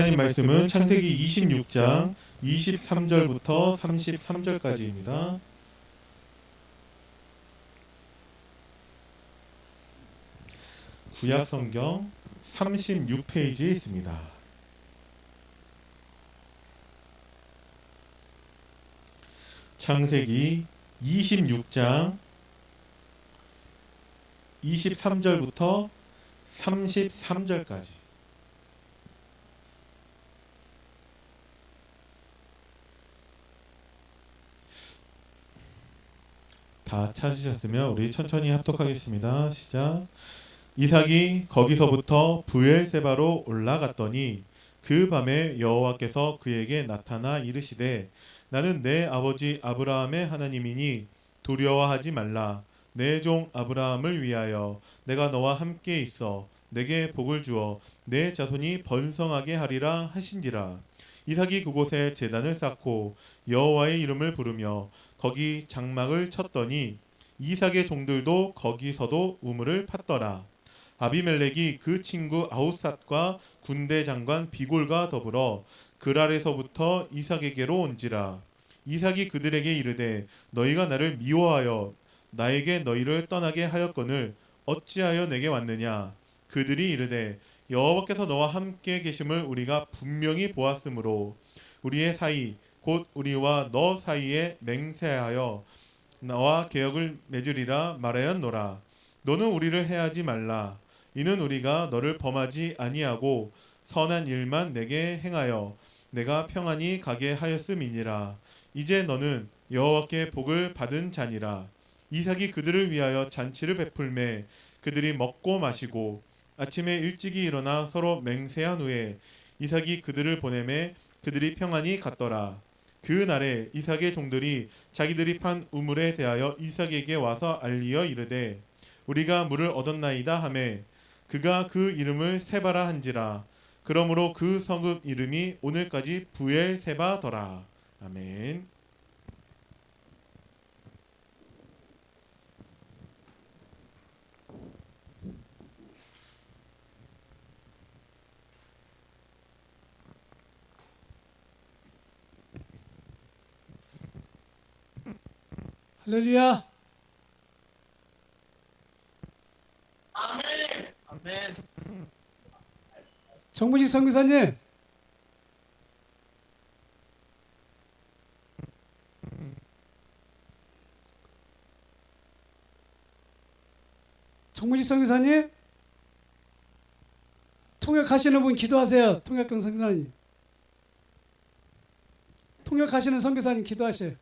하나님 말씀은 창세기 26장 23절부터 33절까지입니다. 구약 성경 36페이지에 있습니다. 창세기 26장 23절부터 33절까지. 다 찾으셨으면 우리 천천히 합독하겠습니다. 시작. 이삭이 거기서부터 브엘세바로 올라갔더니 그 밤에 여호와께서 그에게 나타나 이르시되 나는 내 아버지 아브라함의 하나님이니 두려워하지 말라. 내 종 아브라함을 위하여 내가 너와 함께 있어 내게 복을 주어 내 자손이 번성하게 하리라 하신지라. 이삭이 그곳에 제단을 쌓고 여호와의 이름을 부르며 거기 장막을 쳤더니 이삭의 종들도 거기서도 우물을 팠더라. 아비멜렉이 그 친구 아웃삿과 군대 장관 비골과 더불어 그랄에서부터 이삭에게로 온지라. 이삭이 그들에게 이르되 너희가 나를 미워하여 나에게 너희를 떠나게 하였거늘 어찌하여 내게 왔느냐. 그들이 이르되 여호와께서 너와 함께 계심을 우리가 분명히 보았으므로 우리의 사이 곧 우리와 너 사이에 맹세하여 나와 계약을 맺으리라 말하였노라. 너는 우리를 해하지 말라. 이는 우리가 너를 범하지 아니하고 선한 일만 내게 행하여 내가 평안히 가게 하였음이니라. 이제 너는 여호와께 복을 받은 자니라. 이삭이 그들을 위하여 잔치를 베풀매 그들이 먹고 마시고 아침에 일찍이 일어나 서로 맹세한 후에 이삭이 그들을 보내매 그들이 평안히 갔더라. 그 날에 이삭의 종들이 자기들이 판 우물에 대하여 이삭에게 와서 알리어 이르되 우리가 물을 얻었나이다 하매 그가 그 이름을 세바라 한지라. 그러므로 그 성읍 이름이 오늘까지 브엘세바더라. 아멘. 할렐루야. 아멘. 정무식 선교사님, 정무식 선교사님, 통역하시는 분 기도하세요. 통역경 선교사님, 통역하시는 선교사님 기도하세요.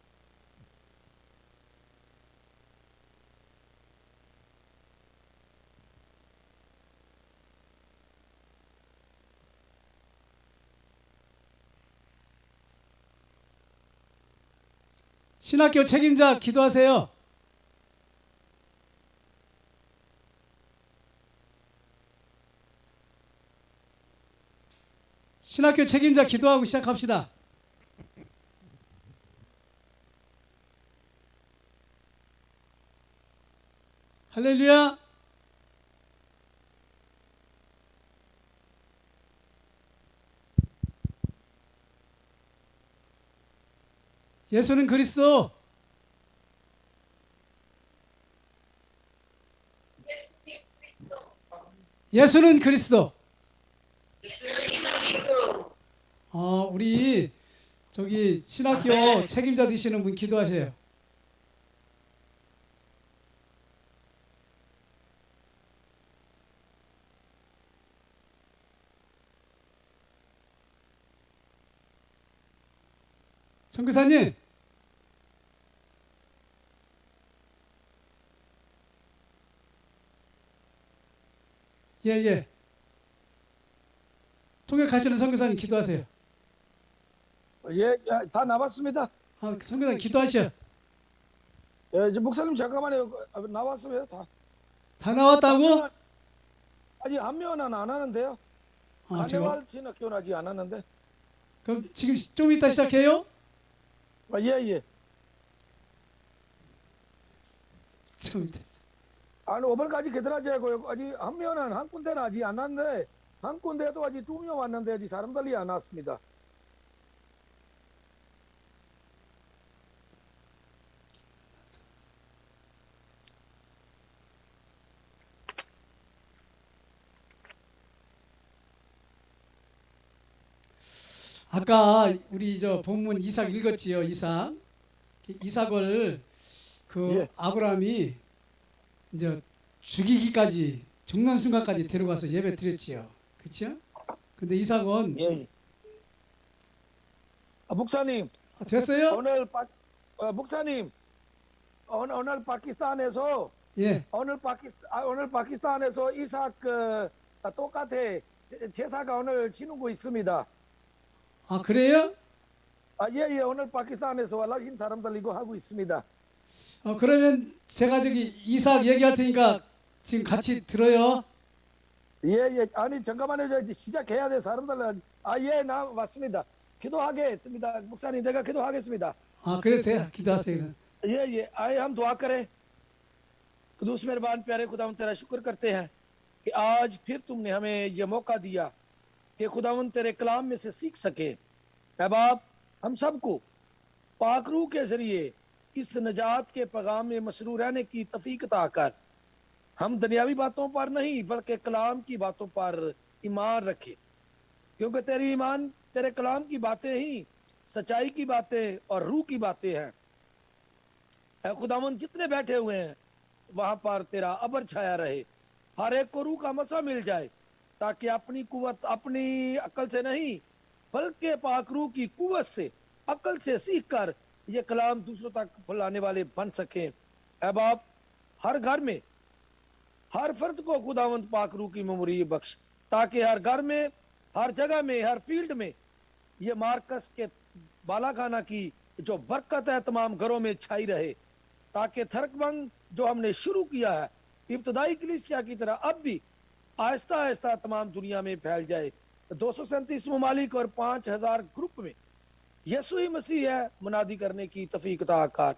신학교 책임자 기도하세요. 신학교 책임자 기도하고 시작합시다. 할렐루야. 예수는 그리스도. 예수는 그리스도. 우리 저기 신학교 책임자 되시는 분 기도하세요. 선교사님, 예. 통역하시는 선교사님 기도하세요. 예, 다 나왔습니다. 선교사님 기도하시오. 예, 이제 목사님 잠깐만요. 나왔어요, 다. 다 나왔다고? 아직 한 명은 안 하는데요. 제가 가네왈 신학교는 아직 안 하는데. 그럼 지금 좀 이따 시작해요? 예. 좀 이따. 아니 5번까지 기다려야고요. 아직 한 명은 한 군데는 아직 안 하는데 한 군데도 아직 두 명 왔는데 아직 사람들이 안 왔습니다. 아까 우리 저 본문 이삭 읽었지요. 이삭을 그 예. 아브라함이 이제 죽이기까지 죽는 순간까지 데려가서 예배 드렸지요. 그렇죠? 근데 이삭은 예. 목사님 됐어요? 오늘 목사님 오늘 파키스탄에서 예. 오늘 파키스탄에서 이삭 똑같아 제사가 오늘 지내고 있습니다. 아 그래요? 예, 오늘 파키스탄에서 알라신 사람들 이거 하고 있습니다. 그러면 제가 저기 이삭 얘기할 테니까 지금 같이 들어요. 예. 아니 잠깐만요. 저 이제 시작해야 돼 사람들. 예, 나 맞습니다. 기도하겠습니다. 목사님 내가 기도하겠습니다. 그래서 기도하세요. ये आए हम दुआ करें। खुदूस मेहरबान प्यारे खुदावन तेरा शुक्र करते हैं कि आज फिर तुमने हमें ये मौका दिया कि खुदावन तेरे कलाम में से सीख सके। ऐ बाप हम सबको पाक रूह के जरिए इस नजात के पैगाम में मसरूर रहने की तौफीक अता कर। हम दुनियावी बातों पर नहीं बल्कि कलाम की बातों पर ईमान रखे, क्योंकि तेरी ईमान तेरे कलाम की बातें ही सच्चाई की बातें और रूह की बातें हैं। खुदावन जितने बैठे हुए हैं वहां पर तेरा अबर छाया रहे, हर एक को रूह का मसा मिल जाए, ताकि अपनी कुवत अपनी अकल से नहीं बल्कि पाक रूह की कुवत से अकल से सीख कर ये कलाम दूसरों तक फैलाने वाले बन सके। ऐ बाप हर घर में हर फर्द को खुदावंत पाक रूह की मेमोरी बख्श, ताकि हर घर में हर जगह में हर फील्ड में ये मार्कस के बालाखाना की जो बरकत है तमाम घरों में छाई रहे, ताकि थरकबंग जो हमने शुरू किया है इब्तदाई कलीसिया की तरह अब भी आहिस्ता आहिस्ता तमाम दुनिया में फैल जाए। 237 ममालिक और 5000 ग्रुप में यीशु ही मसीह है मुनादी करने की तौफीक अता कर।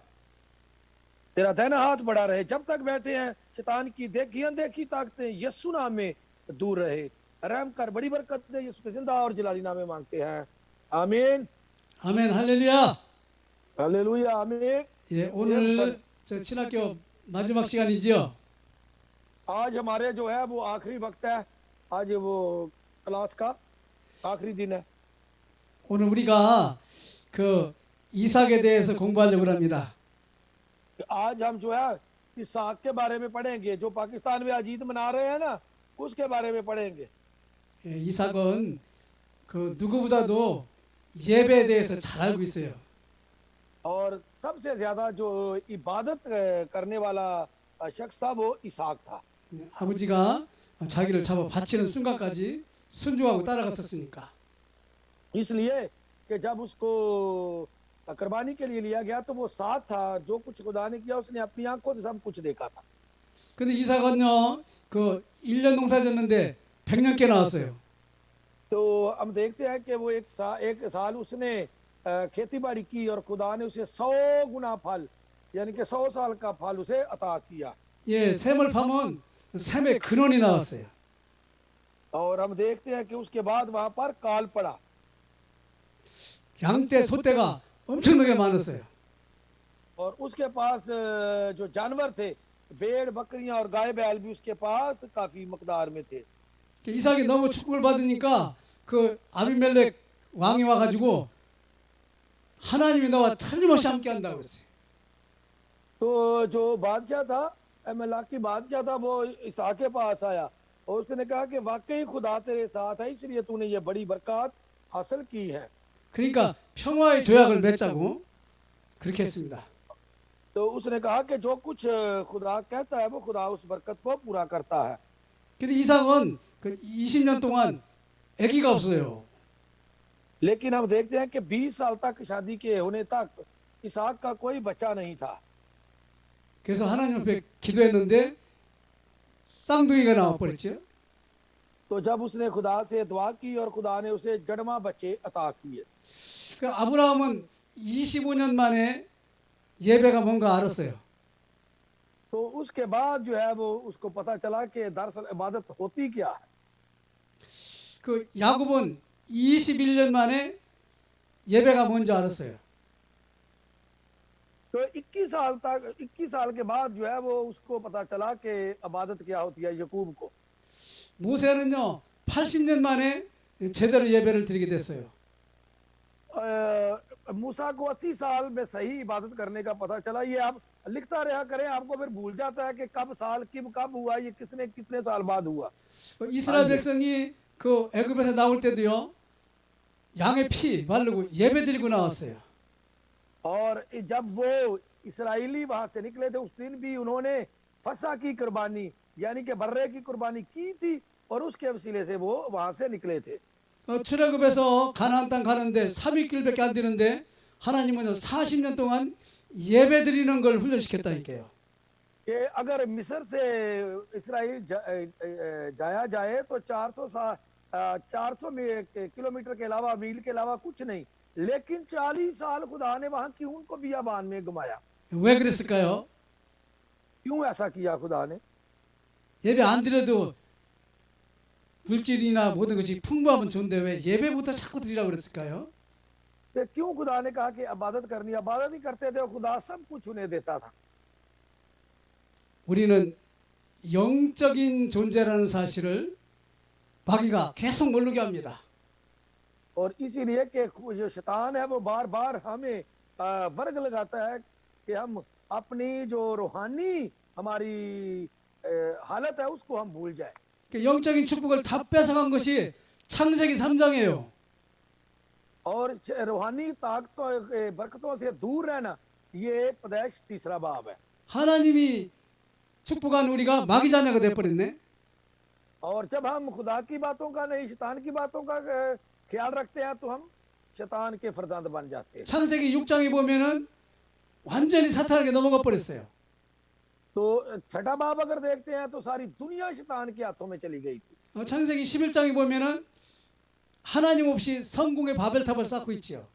तेरा दाहिना हाथ बढ़ा रहे, जब तक बैठे हैं शैतान की देखी अनदेखी ताकतें यीशु नाम में दूर रहे। रहम कर, बड़ी बरकत दे, यीशु के जिंदा और जलाली नाम में मांगते हैं, आमीन। 아멘 할렐루야. हालेलुया, आमीन। 예, 오늘 저 신학교 마지막 시간이지요. आज हमारे जो है वो आखिरी वक्त है, आज वो क्लास का आखिरी दिन है। 오늘 우리가 그 이삭에 대해서 공부하려고 합니다. आज हम जो है इसहाक के बारे में पढ़ेंगे, जो पाकिस्तान में अजीत मना रहे हैं ना, उसके बारे में पढ़ेंगे। 예, 이삭은 그 누구보다도 예배에 대해서 잘 알고 있어요. और सबसे ज्यादा जो इबादत करने वाला शख्स था वो इसहाक था। 예, 아버지가 자기를 잡아 바치는 순간까지 순종하고 따라갔었으니까. इसलिए कि जब उसको कुर्बानी के लिए लिया गया तो वो साथ था, जो कुछ खुदा ने किया उसने अपनी आंखों से सब कुछ देखा था। 근데 이삭은요, 그 1년 농사 졌는데 100년께 나왔어요. तो हम देखते हैं कि वो एक साल उसने खेती बाड़ी की और खुदा ने उसे 100 गुना फल यानी कि 100 साल का फल उसे अता किया। 예, 샘을 파면 샘의 근원이 나왔어요. और हम देखते हैं कि उसके बाद वहां पर काल पड़ा 양떼, 소떼가 엄청나게 많았어요. और उसके पास जो जानवर थे, भेड़ बकरियां और गाय बैल भी उसके पास काफी मकदार में थे। 이삭이 너무 축복을 받으니까 그 아비멜렉 왕이 와가지고 하나님이 너와 틀림없이 함께한다고 그랬어요. तो जो बादशाह था, अमलाकी बादशाह था, वो इसहाक के पास आया और उसने कहा कि वाकई खुदा तेरे साथ है, इसलिए तूने ये बड़ी बरकत हासिल की है। 그러니까 평화의 조약을 맺자고 그렇게 했습니다. तो उसने कहा कि जो कुछ खुदा कहता है वो खुदा उस बरकत को पूरा करता है। 근데 이삭은 그 20년 동안 아기가 없어요. लेकिन हम देखते हैं कि 20 साल तक शादी के होने तक इसहाक का कोई बच्चा नहीं था। 그래서 하나님 앞에 기도했는데 쌍둥이가 나와버렸죠. तो जब उसने खुदा से दुआ की और खुदा ने उसे जड़मा बच्चे अता किए। 그 아브라함은 25년 만에 예배가 뭔가 알았어요. तो उसके बाद जो है वो उसको पता चला कि दरअसल इबादत होती क्या है। 그 야곱은 21년 만에 예배가 뭔지 알았어요. तो 21 साल के बाद जो है वो उसको पता चला कि इबादत क्या होती है यकूब को। 모세는요 80년 만에 제대로 예배를 드리게 됐어요. मूसा को 80 साल में सही इबादत करने का पता चला। ये आप लिखता रहा करें, आपको फिर भूल जाता है कि कब हुआ, ये किसने कितने साल बाद हुआ। 이스라엘 백성이 그 애굽에서 나올 때도요 양의 피 바르고 예배 드리고 나왔어요. और जब वो इसराइली वहां से निकले थे उस दिन भी उन्होंने फसा की कुर्बानी यानी कि बर्रे की कुर्बानी की थी और उसके वसीले से वो वहां से निकले थे। 출애굽에서 가나안 땅 가는데 3일길밖에 안 되는데 하나님은 40년 동안 예배 드리는 걸 훈련시켰다니까요. कि अगर मिस्र से इसराइल जाया जाए तो 400 किलोमीटर के अलावा, मील के अलावा कुछ नहीं, लेकिन 40 साल खुदा ने वहां क्यों उनको बियाबान में घुमाया। 왜 그랬을까요? क्यों ऐसा किया खुदा ने। 예배 안 드려도 물질이나 모든 것이 풍부하면 좋은데 왜 예배부터 자꾸 드리라고 그랬을까요? तो क्यों खुदा ने कहा कि इबादत करनी, इबादत ही करते थे और खुदा सब कुछ उन्हें देता था। 우리는 영적인 존재라는 사실을 마귀가 계속 모르게 합니다. और इसीलिए कि जो शैतान है वो बार बार हमें वर्ग लगाता है कि हम अपनी जो रूहानी हमारी हालत है उसको हम भूल जाए। 영적인 축복을 다 뺏어간 것이 창세기 3장이에요. और रूहानी ताकतों बरकतों से दूर रहना ये पैदाइश 3 बाब है। 하나님이 축복한 우리가 마귀 자녀가 돼버렸네. और जब हम खुदा की बातों का नहीं शैतान की बातों का ख्याल रखते हैं तो हम शैतान के फरजंद बन जाते हैं। 창세기 6장에 보면은 완전히 사탄에게 넘어가 버렸어요. तो छठा बाब अगर देखते हैं तो सारी दुनिया शैतान के हाथों में चली गई थी। 창세기 11장에 보면은 하나님 없이 성공의 바벨탑을 쌓고 있지요.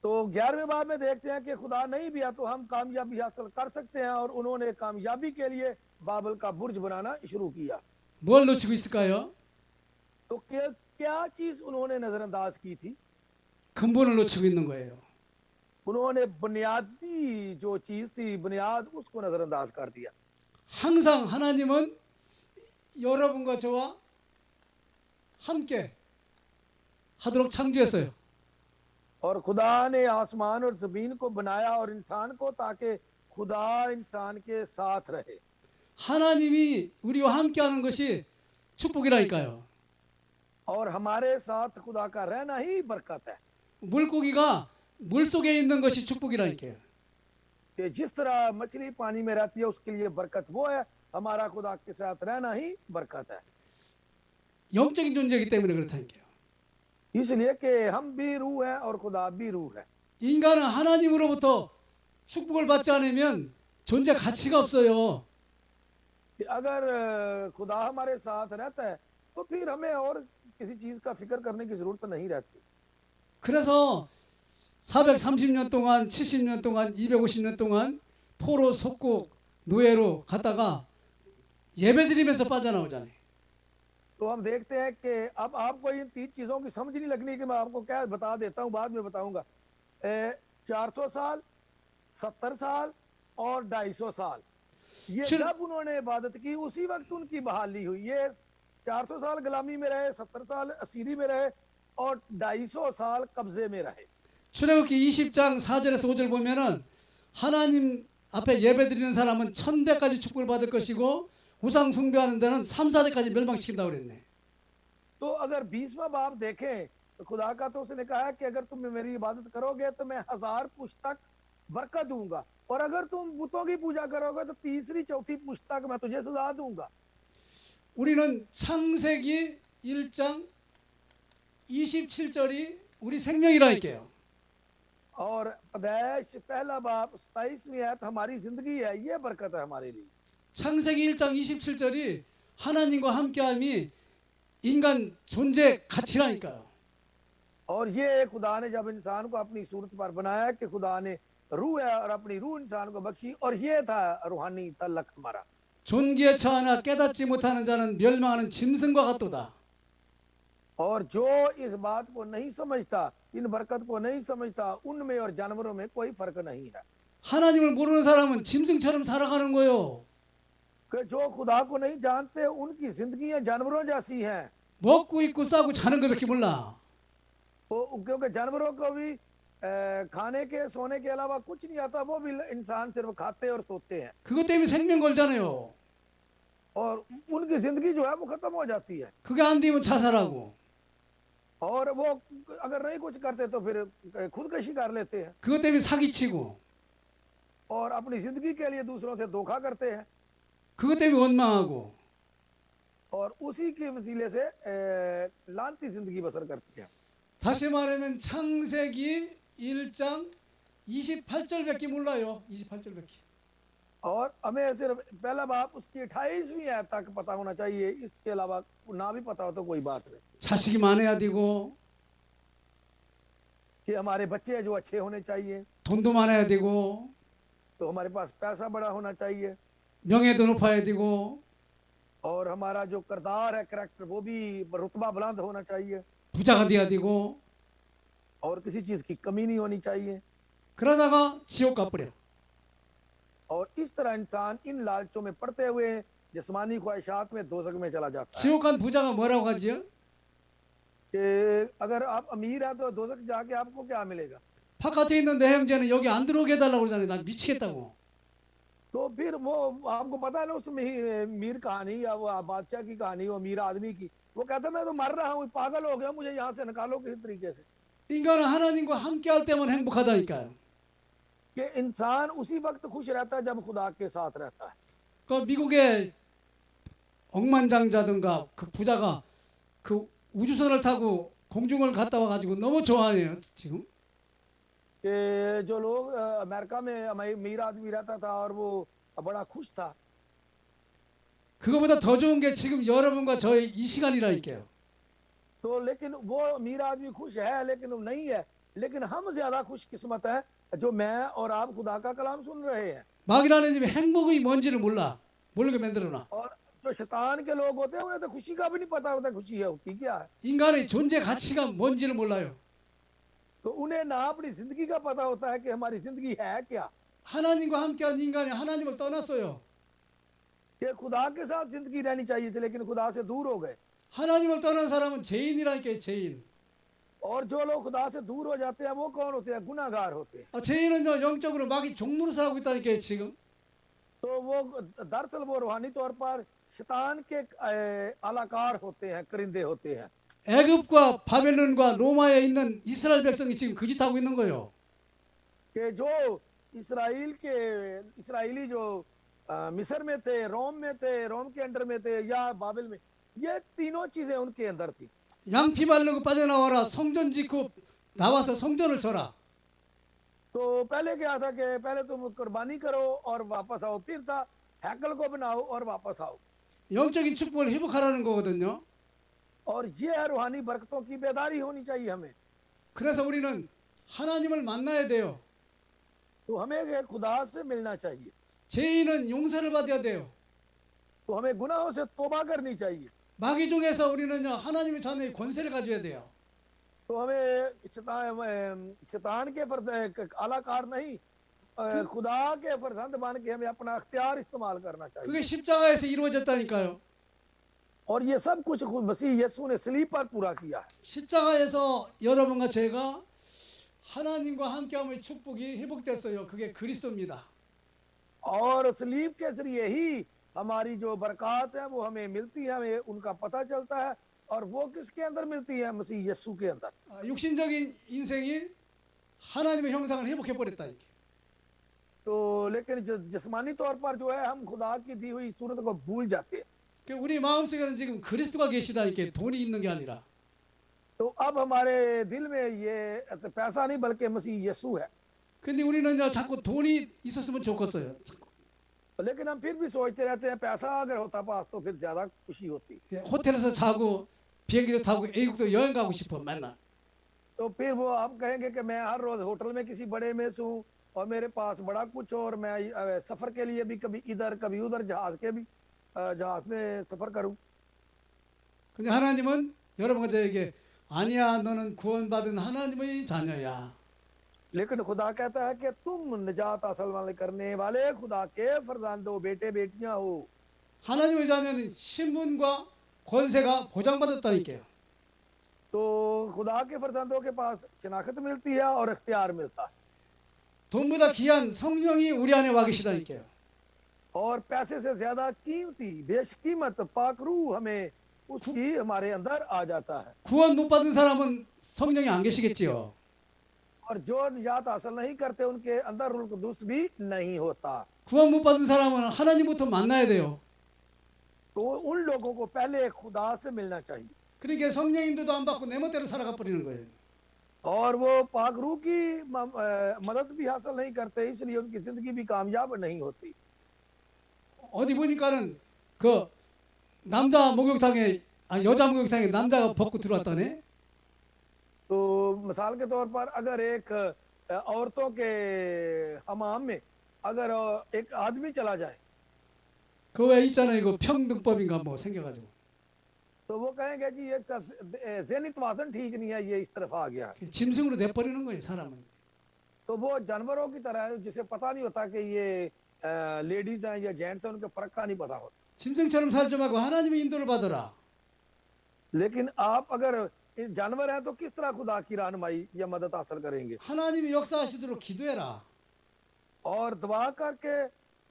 तो 11वें बाब में देखते हैं कि खुदा नहीं भी है तो हम कामयाबी हासिल कर सकते हैं और उन्होंने कामयाबी के लिए बाबल का बुर्ज बनाना शुरू किया। 뭘 놓치고 있을까요? तो क्या चीज उन्होंने नजरअंदाज की थी। 근본을 놓치고 있는 거예요. उन्होंने बुनियादी जो चीज थी, बुनियाद, उसको नजरअंदाज कर दिया। 항상 하나님은 여러분과 저와 함께 하도록 창조했어요. और खुदा ने आसमान और जमीन को बनाया और इंसान को ताकि खुदा इंसान के साथ रहे। 하나님이 우리와 함께하는 것이 축복이라니까요. और हमारे साथ खुदा का रहना ही बरकत है। 물고기가 물 속에 있는 것이 축복이라니까요. कि जिस तरह मछली पानी में रहती है उसके लिए बरकत वो है, हमारा खुदा के साथ रहना ही बरकत है। 영적인 존재이기 때문에 그렇다니까요. इसलिए कि हम भी रूह हैं और खुदा भी रूह है। 인간은 하나님으로부터 축복을 받지 않으면 존재 가치가 없어요. कि अगर खुदा हमारे साथ रहता है तो फिर हमें और किसी चीज का फिक्र करने की जरूरत नहीं रहती। 그래서 430년 동안, 70년 동안, 250년 동안 포로 속국 노예로 갔다가 예배드리면서 빠져나오잖아요. तो हम देखते हैं कि अब आपको इन 3 चीजों की समझ नहीं लगनी कि मैं आपको क्या बता देता हूं, बाद में बताऊंगा। 400 साल, 70 साल और 250 साल, ये जब उन्होंने इबादत की उसी वक्त उनकी बहाली हुई। ये 400 साल गुलामी में रहे, 70 साल असीरी में रहे और 250 साल कब्जे में रहे। 출애굽기 20장 4절에서 5절 보면은 하나님 앞에 예배드리는 사람은 1000대까지 축복을 받을 것이고 우상 숭배하는 데는 3, 4대까지 멸망시킨다고 그랬네. तो अगर 20वां बाब देखें तो खुदा का तो उसने कहा है कि अगर तुम मेरी इबादत करोगे तो मैं 1000 पुश्त तक बरकत दूंगा, और अगर तुम बुतों की पूजा करोगे तो तीसरी चौथी पुश्त तक मैं तुझे सजा दूंगा। 우리는 창세기 1장 27절이 우리 생명이라니까요. और पैदाइश पहला बाब 27वीं आयत हमारी जिंदगी है, ये बरकत है हमारे लिए। 창세기 1장 27절이 하나님과 함께함이 인간 존재 가치라니까요. और ये खुदा ने जब इंसान को अपनी सूरत पर बनाया कि खुदा ने रूह है और अपनी रूह इंसान को बख्शी, और ये था रूहानी तलक हमारा। 존귀에 처하나 깨닫지 못하는 자는 멸망하는 짐승과 같도다. और जो इस बात को नहीं समझता, इन बरकत को नहीं समझता, उनमें और जानवरों में कोई फर्क नहीं है। 하나님을 모르는 사람은 짐승처럼 살아가는 거예요. कि जो खुदा को नहीं जानते उनकी जिंदगियां जानवरों जैसी हैं। 먹고 입고 싸고 자는 것밖에 몰라. क्योंकि जानवरों को भी खाने के सोने के अलावा कुछ नहीं आता, वो भी इंसान सिर्फ खाते और सोते हैं, 그것 때문에 생명 걸잖아요. और उनकी जिंदगी जो है वो खत्म हो जाती है। 그게 안 되면 자살하고, और वो अगर नहीं कुछ करते तो फिर खुदकशी कर लेते हैं, 그것 때문에 사기치고, और अपनी जिंदगी के लिए दूसरों से धोखा करते हैं, 그것 때문에 원망하고. और उसी के वसीले से लानती जिंदगी बसर करते हैं। 다시 말하면 창세기 1장 28절밖에 몰라요. 28절밖에. और हमें सिर्फ पहला बाप उसकी 28वीं आयत तक पता होना चाहिए, इसके अलावा ना भी पता हो तो कोई बात नहीं। 자식이 많아야 되고, कि हमारे बच्चे जो अच्छे होने चाहिए, 돈도 많아야 되고, तो हमारे पास पैसा बड़ा होना चाहिए, 명예도 높아야 되고, और हमारा जो किरदार है, करैक्टर, वो भी रुतबा बुलंद होना चाहिए, 부자가 돼야 되고. और किसी चीज की कमी नहीं होनी चाहिए। 그러다가 지옥 가버려. और इस तरह इंसान इन लालचों में पड़ते हुए जिस्मानी ख्वाहिशात में दोजख में चला जाता है। 지옥 간 부자가 뭐라고 하지요? कि अगर आप अमीर हैं तो दोजख जाके आपको क्या मिलेगा? 바깥에 있는 내 형제는 여기 안 들어오게 해달라고 그러잖아요. 난 미치겠다고. तो फिर वो आपको पता है ना उस मीर कहानी या वो बादशाह की कहानी, वो अमीर आदमी की, वो कहता मैं तो मर रहा हूँ, पागल हो गया, मुझे यहाँ से निकालो किसी तरीके से। 인간은 하나님과 함께 할 때만 행복하다니까요. कि इंसान उसी वक्त खुश रहता है जब खुदा के साथ रहता है। 그 미국의 억만장자든가 그 부자가 그 우주선을 타고 공중을 갔다 와가지고 너무 좋아해요 지금. कि जो लोग अमेरिका में अमीर आदमी रहता था और वो बड़ा खुश था, 그거보다 더 좋은 게 지금 여러분과 저의 이 시간이라니까요. तो लेकिन वो अमीर आदमी खुश है, लेकिन वो नहीं है, लेकिन हम ज्यादा खुश किस्मत है जो मैं और आप खुदा का कलाम सुन रहे हैं। 마귀라는 집이 행복이 뭔지를 몰라. 모르게 만들어놔. और जो शैतान के लोग होते हैं उन्हें तो खुशी का भी नहीं पता होता खुशी है होती क्या है। 인간의 존재 가치가 뭔지를 몰라요. तो उन्हें ना अपनी जिंदगी का पता होता है कि हमारी जिंदगी है क्या। 하나님과 함께한 인간이 하나님을 떠났어요. कि खुदा के साथ जिंदगी रहनी चाहिए थी, लेकिन खुदा से दूर हो गए। 하나님을 떠난 사람은 죄인이라니까요. 죄인. और जो लोग खुदा से दूर हो जाते हैं वो कौन होते हैं? गुनाहगार होते हैं। 죄인은요 영적으로 마귀 종노릇을 하고 있다니까요 지금. तो वो दरअसल वो रूहानी तौर पर शैतान के अलाकार होते हैं, करिंदे होते हैं। 애굽과 바벨론과 로마에 있는 이스라엘 백성이 지금 그 짓 하고 있는 거예요. कि जो इसराइली जो मिस्र में थे, रोम में थे, रोम के अंडर में थे या बाबिल में, ये तीनों चीजें उनके अंदर थी। 양피 바르고 빠져나와라. 성전 짓고 나와서 성전을 쳐라. तो पहले क्या था कि पहले तुम कुर्बानी करो और वापस आओ, फिर था हैकल को बनाओ और वापस आओ। 영적인 축복을 회복하라는 거거든요. और ये है रूहानी बरकतों की बेदारी होनी चाहिए हमें। 그래서 우리는 하나님을 만나야 돼요. तो हमें खुदा से मिलना चाहिए, 죄인은 용서를 받아야 돼요. तो हमें गुनाहों से तौबा करनी चाहिए। 마귀 중에서 우리는요 하나님의 자녀의 권세를 가져야 돼요. तो हमें शैतान के अलाकार नहीं, खुदा के फरजंद बन के हमें अपना अख्तियार इस्तेमाल करना चाहिए। 그게 십자가에서 이루어졌다니까요. और ये सब कुछ खुद मसीह यीशु ने सलीब पर पूरा किया है। 십자가에서 여러분과 제가 하나님과 함께함의 축복이 회복됐어요. 그게 그리스도입니다. और सलीब के जरिए ही हमारी जो बरकत है वो हमें मिलती है, हमें उनका पता चलता है। और वो किसके अंदर मिलती है? मसीह यीशु के अंदर। 육신적인 인생이 하나님의 형상을 회복해 버렸다니까. तो लेकिन जिस्मानी तौर पर जो है हम खुदा की दी हुई सूरत को भूल जाते हैं। 우리 마음속에는 지금 그리스도가 계시다니까. 돈이 있는 게 아니라. तो अब हमारे दिल में ये पैसा नहीं बल्कि मसीह यीशु है। 근데 우리는요 자꾸 돈이 있었으면 좋겠어요. लेकिन हम फिर भी सोचते रहते हैं पैसा अगर होता पास तो फिर ज्यादा खुशी होती। 호텔에서 자고 비행기도 타고 애국도 여행 가고 싶어 맨날. तो फिर वो आप कहेंगे कि मैं हर रोज होटल में किसी बड़े में हूँ और मेरे पास बड़ा कुछ, और मैं सफर के लिए भी कभी इधर कभी उधर जहाज में सफर करूं। 근데 하나님은 여러분과 저에게 아니야 너는 구원받은 하나님의 자녀야. लेकिन खुदा कहता है कि तुम निजात हासिल वाले करने वाले खुदा के फरजांदो बेटे बेटियां हो। 하나님의 자녀는 신분과 권세가 보장받았다니까요. तो खुदा के फरजांदों के पास शनाख्त मिलती है और इख्तियार मिलता है, 돈보다 귀한 성령이 우리 안에 와 계시다니까요. और पैसे से ज्यादा कीमती बेशकीमत पाक रूह हमें उसकी हमारे अंदर आ जाता है। 구원 못 받은 사람은 성령이 안 계시겠지요. और जो निजात हासिल नहीं करते उनके अंदर रूह कुदूस भी नहीं होता। 구원 못 받은 사람은 하나님부터 만나야 돼요. तो उन लोगों को पहले खुदा से मिलना चाहिए, 그러니까 성령 인도도 안 받고 내 멋대로 살아가 버리는 거예요. और वो पाक रूह की मदद भी हासिल नहीं करते, इसलिए उनकी जिंदगी भी कामयाब नहीं होती। 어디 보니까는 그 남자 목욕탕에 여자 목욕탕에 남자가 벗고 들어왔다네. तो मिसाल के तौर पर अगर एक औरतों के हमाम में अगर एक आदमी चला जाए 그 왜 있잖아요. 이거 평등법인가 뭐 생겨가지고 तो वो कहेंगे जी ये ज़हनी तवाज़ुन ठीक नहीं है, ये इस तरफ आ गया। 짐승으로 돼버리는 거예요 사람은. तो वो जानवरों की तरह है जिसे पता नहीं होता कि ये लेडीज हैं या जेंट्स हैं, उनके फर्क का नहीं पता होता। 짐승처럼 살지 말고 하나님의 인도를 받아라. लेकिन आप अगर जानवर हैं तो किस तरह खुदा की रहनुमाई या मदद हासिल करेंगे? 하나님이 역사하시도록 기도해라. और दुआ करके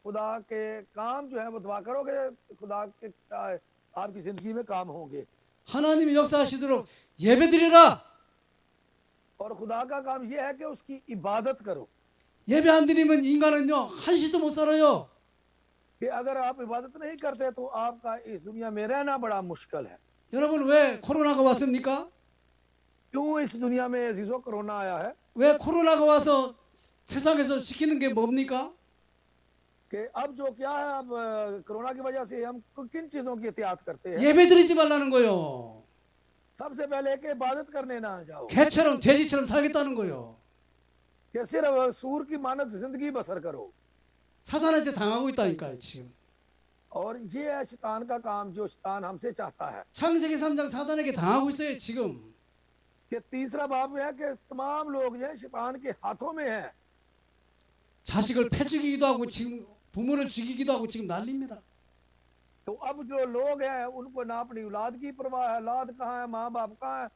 खुदा के काम जो है वो दुआ करोगे, खुदा के आपकी जिंदगी में काम होंगे। 하나님이 역사하시도록 예배드리라. और खुदा का काम ये है कि उसकी इबादत करो। 예배 안 드리면 인간은요 한시도 못 살아요. कि अगर आप इबादत नहीं करते तो आपका इस दुनिया में रहना बड़ा मुश्किल है। 여러분 왜 코로나가 왔습니까? क्यों इस दुनिया में अजीजों कोरोना आया है? 왜 코로나가 와서 세상에서 지키는 게 뭡니까? कि अब जो क्या है, अब कोरोना की वजह से हम किन चीजों की एहतियात करते हैं? 예배 드리지 말라는 거요. सबसे पहले कि इबादत करने ना जाओ, 개처럼 돼지처럼 살겠다는 거요. कि सिर्फ सूर की मानद जिंदगी बसर करो। 사탄한테 당하고 있다니까요 지금. और ये है शैतान का काम जो शैतान हमसे चाहता है। 창세기 3장 사탄에게 당하고 있어요 지금. कि तीसरा बाब है कि तमाम लोग जो है शैतान के हाथों में है। 자식을 패죽이기도 하고 지금 부모를 죽이기도 하고 지금 난립니다. तो अब जो लोग हैं उनको ना अपनी औलाद की परवाह है, औलाद कहाँ है, माँ बाप कहाँ है,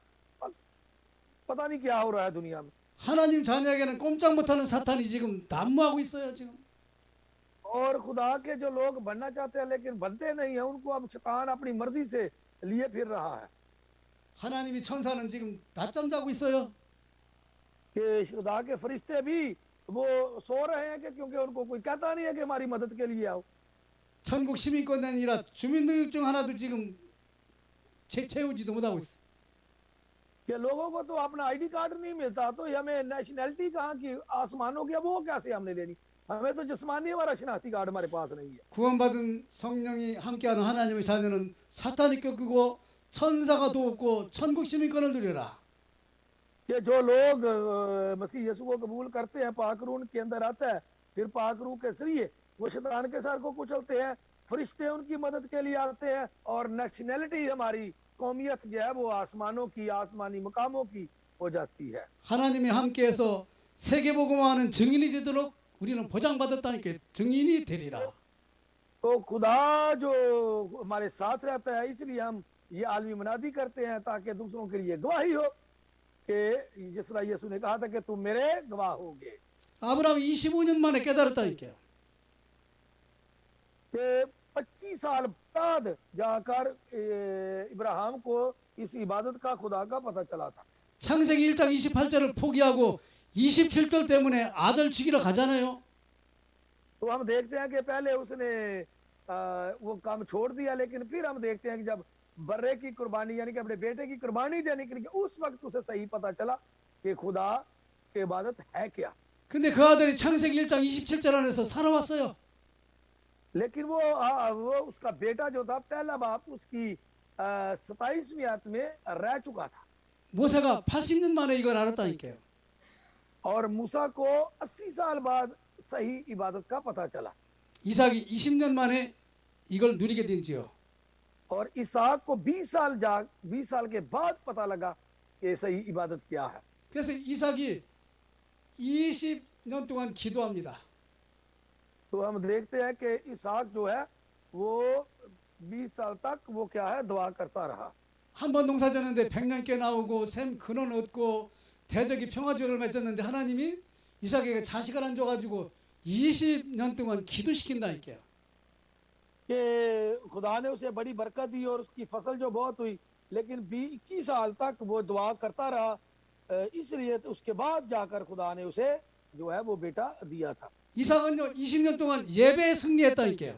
पता नहीं क्या हो रहा है दुनिया में। 하나님 자녀에게는 꼼짝 못하는 사탄이 지금 난무하고 있어요 지금. और खुदा के जो लोग बनना चाहते हैं लेकिन बनते नहीं है, उनको अब शैतान अपनी मर्जी से लिए फिर रहा है। 하나님이 천사는 지금 낮잠 자고 있어요. कि खुदा के फरिश्ते भी वो सो रहे हैं कि क्योंकि उनको कोई कहता नहीं है कि हमारी मदद के लिए आओ। 전국 시민권이 아니라 주민등록증 하나도 지금 채우지도 못하고 있어. कि लोगों को तो अपना आईडी कार्ड नहीं मिलता, तो हमें नेशनैलिटी कहाँ की आसमानों की, वो कैसे हमने लेनी? हमें तो जिस्मानी हमारा शनाख्ती कार्ड हमारे पास नहीं है। 구원받은 성령이 함께하는 하나님의 자녀는 사탄이 꺾이고 천사가 돕고 천국 시민권을 누려라. कि जो लोग मसीह यीशु को कबूल करते हैं, पाक रूह उनके अंदर आता है, फिर पाक रूह के जरिए वो शैतान के सर को कुचलते हैं, फरिश्ते उनकी मदद के लिए आते हैं, और नेशनैलिटी हमारी कौमियत जो है वो आसमानों की, आसमानी मकामों की हो जाती है। 하나님이 함께해서 세계복음화하는 증인이 되도록 우리는 보장받았다니까. 증인이 되리라. तो खुदा जो हमारे साथ रहता है, इसलिए हम ये आलमी मनादी करते हैं ताकि दूसरों के लिए गवाही हो कि जिस तरह यीशु ने कहा था कि तुम मेरे गवाह होगे। 아브라함이 25년 만에 깨달았다니까요. कि 25 साल बाद जाकर इब्राहिम को इस इबादत का खुदा का पता चला था। 창세기 1장 28절을 포기하고 27절 때문에 아들 죽이러 가잖아요. तो हम देखते हैं कि पहले उसने वो काम छोड़ दिया, लेकिन फिर हम देखते हैं कि जब बर्रे की कुर्बानी यानी कि अपने बेटे की कुर्बानी देने के लिए उस वक्त उसे सही पता चला कि खुदा की इबादत है क्या। 근데 그 아들이 창세기 1장 27절 안에서 살아왔어요. लेकिन वो उसका बेटा जो था, पहला बाप उसकी 27वीं आयत में रह चुका था। 모세가 80년 만에 이걸 알았다니까요. और मूसा को 80 साल बाद सही इबादत का पता चला। 이삭이 20년 만에 이걸 누리게 된지요. और इसहाक को 20 साल के बाद पता लगा कि सही इबादत क्या है। 그래서 이삭이 20년 동안 기도합니다. तो हम देखते हैं कि इसहाक जो है वो 20 साल तक वो क्या है दुआ करता रहा। 한 번 농사 졌는데 100년께 나오고 샘 근원 얻고 대적이 평화조약을 맺었는데 하나님이 이삭에게 자식을 안 줘가지고 20년 동안 기도시킨다니까요. कि खुदा ने उसे बड़ी बरकत दी और उसकी फसल जो बहुत हुई, लेकिन 21 साल तक वो दुआ करता रहा, इसलिए तो उसके बाद जाकर खुदा ने उसे जो है वो बेटा दिया था। 이삭은요 20년 동안 예배에 승리했다니까요.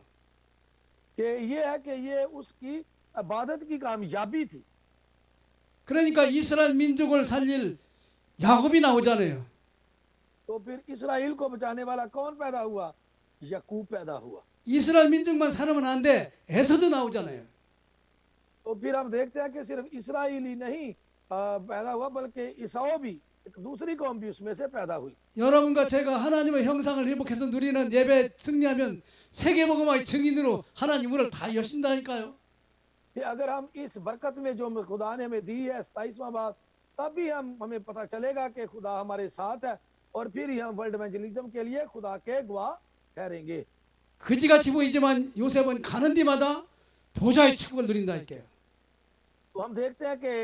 कि ये है कि ये उसकी इबादत की कामयाबी थी। 그러니까 이스라엘 민족을 살릴 야곱이 나오잖아요. तो फिर इसराइल को बचाने वाला कौन पैदा हुआ? याकूब पैदा हुआ। 이스라엘 민족만 살면 안 돼. 에서도 나오잖아요. तो फिर हम देखते हैं कि सिर्फ इसराइल ही नहीं पैदा हुआ, बल्कि ईसाऊ भी, एक दूसरी कौम भी उसमें से पैदा हुई। 여러분과 제가 하나님의 형상을 회복해서 누리는 예배 승리하면 세계복음화의 증인으로 하나님 우리를 다 여신다니까요. कि अगर हम इस बरकत में जो खुदा ने हमें दी है 27वां बाब, तभी हमें पता चलेगा कि खुदा हमारे साथ है और फिर ही हम वर्ल्ड इवेंजलिज्म के लिए खुदा के गवाह ठहरेंगे। 그지같이 보이지만 요셉은 가는 데마다 보좌의 축복을 누린다니까요. तो हम देखते हैं कि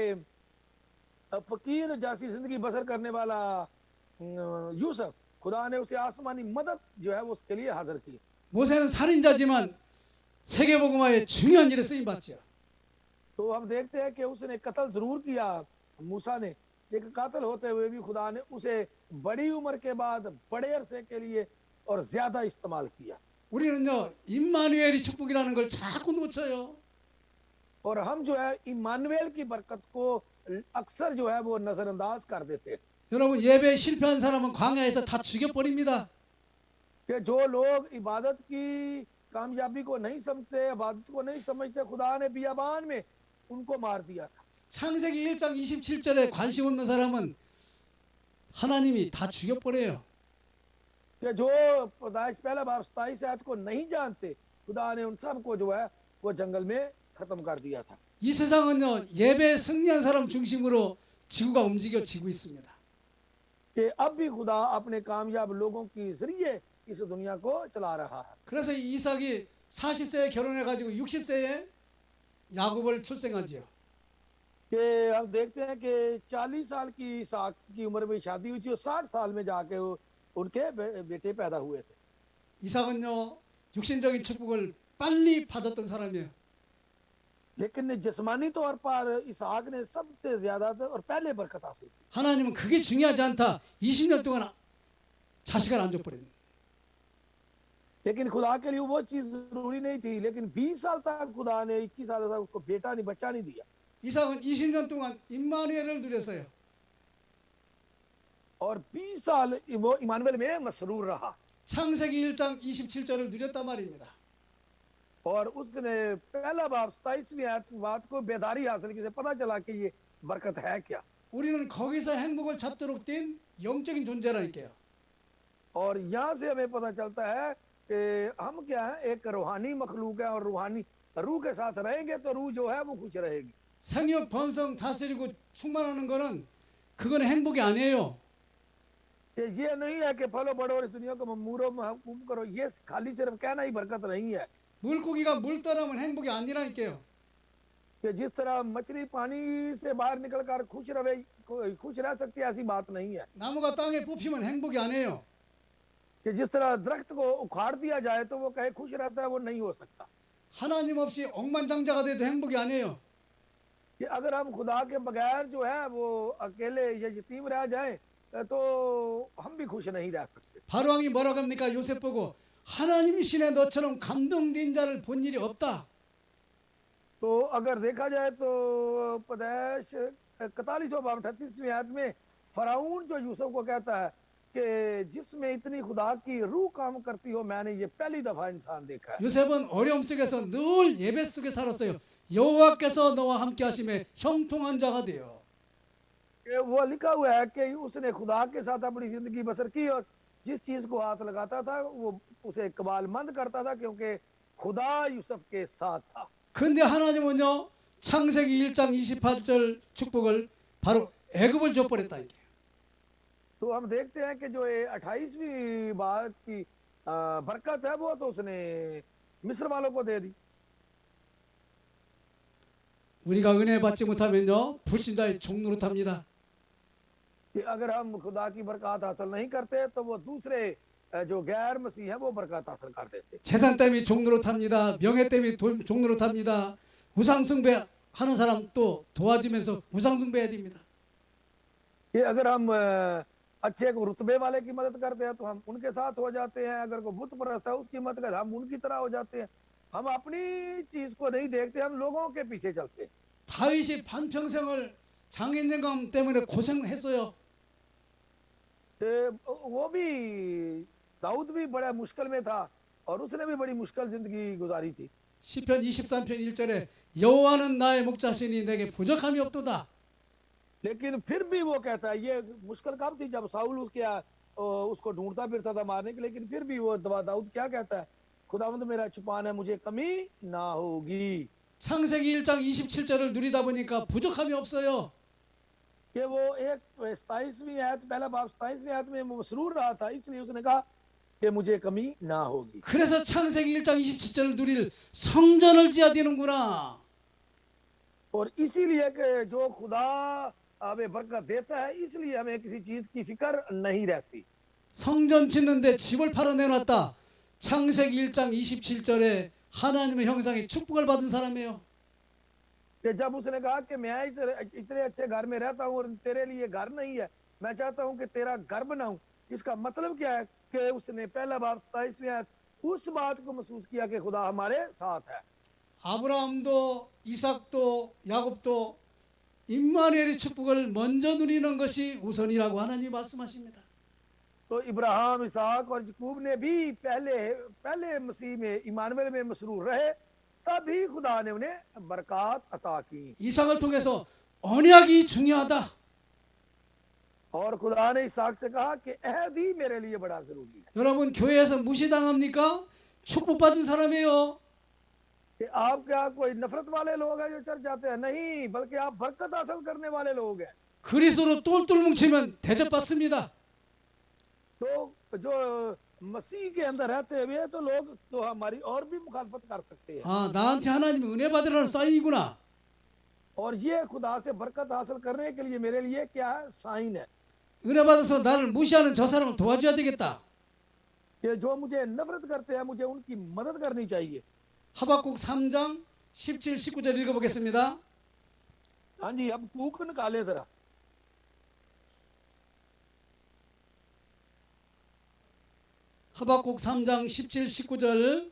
फकीर जैसी जिंदगी बसर करने वाला यूसुफ, खुदा ने उसे आसमानी मदद जो है वो उसके लिए हाजिर की। 모세는 살인자지만 세계복음화의 중요한 일에 쓰임 받죠. तो हम देखते हैं कि उसने कत्ल जरूर किया मूसा ने, लेकिन कातिल होते हुए भी खुदा ने उसे बड़ी उम्र के बाद बड़े अरसे के लिए और ज्यादा इस्तेमाल किया। 우리는요 임마누엘이 축복이라는 걸 자꾸 놓쳐요. और हम जो है इमानुएल की बरकत को अक्सर जो है वो नजरअंदाज कर देते हैं। 여러분 예배에 실패한 사람은 광야에서 다 죽여버립니다. कि जो लोग इबादत की कामयाबी को नहीं समझते, इबादत को नहीं समझते, खुदा ने बियाबान में उनको मार दिया था। 창세기 1장 27절에 관심 없는 사람은 하나님이 다 죽여버려요. कि जो पैदाइश पहला बाब 27 आयत को नहीं जानते, खुदा ने उन सबको जो है वो जंगल में खत्म कर दिया था। 이 세상은요 예배에 승리한 사람 중심으로 지구가 움직여지고 있습니다. कि अब भी खुदा अपने कामयाब लोगों के जरिए इस दुनिया को चला रहा है। 그래서 이 이삭이 40세에 결혼해가지고 60세에 야곱을 출생하지요. कि हम देखते हैं कि 40 साल की इसहाक की उम्र में शादी हुई थी और 60 साल में जाके उनके बेटे पैदा हुए थे। 이삭은요 육신적인 축복을 빨리 받았던 사람이에요. लेकिन जिस्मानी तौर पर इसहाक ने सबसे ज्यादा और पहले बरकत हासिल की। 하나님은 그게 중요하지 않다. 20년 동안 자식을 안 줘버립니다. लेकिन खुदा के लिए वो चीज जरूरी नहीं थी, लेकिन 20 साल तक खुदा ने 21 साल तक उसको बेटा नहीं बच्चा नहीं दिया। 이삭은 20년 동안 임마누엘을 누렸어요. और 20 साल वो इमानुएल में मसरूर रहा। 창세기 1장 27절을 누렸단 말입니다. और उसने पहला बाब 27वीं आयत बात को बेदारी हासिल की, पता चला कि ये बरकत है क्या। 우리는 거기서 행복을 찾도록 된 영적인 존재라니까요. और यहाँ से हमें पता चलता है कि हम क्या है, एक रूहानी मखलूक है और रूहानी रूह के साथ रहेंगे तो रूह जो है वो खुश रहेगी। 생육 번성 다스리고 충만하는 거는 그건 행복이 아니에요. ये नहीं है कि फलो बढ़ो और इस दुनिया को ममूरो महकूम करो, ये खाली सिर्फ कहना ही बरकत नहीं है। 물고기가 물 떠나면 행복이 아니라니까요. कि जिस तरह मछली पानी से बाहर निकलकर खुश रह सकती है, ऐसी बात नहीं है। 나무가 땅에 뽑히면 행복이 아니에요. कि जिस तरह दरख्त को उखाड़ दिया जाए तो वो कहे खुश रहता है, वो नहीं हो सकता। 하나님 없이 억만장자가 돼도 행복이 아니에요. कि अगर हम खुदा के बगैर जो है वो अकेले या यतीम रह जाएं तो हम भी खुश नहीं रह सकते। 바로왕이 뭐라고 합니까? 요셉 보고 하나님이시네 너처럼 감동된 자를 본 일이 없다. तो अगर देखा जाए तो पैदाइश 41वां बाब 38वीं आयत में फराऊन जो यूसुफ को कहता है कि जिसमें इतनी खुदा की रूह काम करती हो, मैंने ये पहली दफा इंसान देखा है। 요셉은 어려움 속에서 늘 예배 속에 살았어요. 여호와께서 너와 함께 하심에 형통한 자가 돼요. वो लिखा हुआ है कि उसने खुदा के साथ अपनी जिंदगी बसर की और जिस चीज को हाथ लगाता था वो उसे कबालमंद करता था, क्योंकि खुदा यूसुफ के साथ था। 근데 하나님은요 창세기 1장 28절 축복을 바로 애굽을 줘버렸다 이게. तो हम देखते हैं कि जो ये 28वीं बात की बरकत है वो तो उसने मिस्र वालों को दे दी। 우리가 은혜 받지 못하면요 불신자의 종로로 탑니다. कि अगर हम खुदा की बरकत हासिल नहीं करते तो वो दूसरे जो गैर मसीह है वो बरकत हासिल कर देते। 재산 때문에 종로로 탑니다. 명예 때문에 종로로 탑니다. 우상 숭배 하는 사람 또 도와주면서 우상 숭배해야 됩니다. कि अगर हम अच्छे को रुतबे वाले की मदद करते हैं तो हम उनके साथ हो जाते हैं, अगर कोई बुत परस्त है उसकी मदद करते हम उनकी तरह हो जाते हैं। हम अपनी चीज को नहीं देखते, हम लोगों के पीछे चलते हैं। 다윗이 반평생을 장인영감 때문에 고생했어요. तो वो भी दाऊद भी बड़ा मुश्किल में था और उसने भी बड़ी मुश्किल जिंदगी गुजारी थी। 시편 23편 1절에 여호와는 나의 목자시니 내게 부족함이 없도다. लेकिन फिर भी वो कहता है, ये मुश्किल कब थी जब साउल उसको ढूंढता फिरता था मारने के, लेकिन फिर भी वो दाऊद क्या कहता है, खुदावंद मेरा छुपान है, मुझे कमी ना होगी। 창세기 1장 27절을 누리다 보니까 부족함이 없어요. कि वो एक 27वीं आयत, पहला बाब 27वीं आयत में मसरूर रहा था, इसलिए उसने कहा कि मुझे कमी ना होगी। 그래서 창세기 1장 27절을 누릴 성전을 지어야 되는구나. और इसीलिए कि जो खुदा हमें बरकत देता है इसलिए हमें किसी चीज की फिक्र नहीं रहती। 성전 짓는데 집을 팔아 내놨다. 창세기 1장 27절에 하나님의 형상의 축복을 받은 사람이에요. कि जब उसने कहा कि मैं इतने अच्छे घर में रहता हूँ और तेरे लिए घर नहीं है, मैं चाहता हूँ कि तेरा घर बनाऊं, इसका मतलब क्या है कि उसने पहला बाब 27वीं आयत उस बात को महसूस किया कि खुदा हमारे साथ है। 아브라함도 이삭도 야곱도 임마누엘의 축복을 먼저 누리는 것이 우선이라고 하나님이 말씀하십니다. तो इब्राहिम, इसहाक और याकूब ने भी पहले मसीह में इमानुएल में मसरूर रहे, तभी खुदा ने उन्हें बरकत अता की। 이삭을 통해서 언약이 중요하다. और खुदा ने इसहाक से कहा कि अहद ही मेरे लिए बड़ा जरूरी है। 여러분 교회에서 무시당합니까? 축복받은 사람이에요. कि आप क्या कोई नफरत वाले लोग हैं जो चर्च जाते हैं? नहीं, बल्कि आप बरकत हासिल करने वाले लोग हैं। 그리스도로 똘똘 뭉치면 대접받습니다. तो जो मसीह के अंदर रहते हुए तो लोग तो हमारी और भी मुखालफत कर सकते हैं। 아 나한테 하나님 은혜 받으라는 사인이구나. और ये खुदा से बरकत हासिल करने के लिए मेरे लिए क्या है? साइन है 은혜 받아서 나를 무시하는 저 사람을 도와줘야 되겠다. कि जो मुझे नफरत करते हैं मुझे उनकी मदद करनी चाहिए। 하박국 3장 17, 19절 읽어보겠습니다. हाँ जी, अब कूक निकाले जरा। 하박국 3장 17, 19절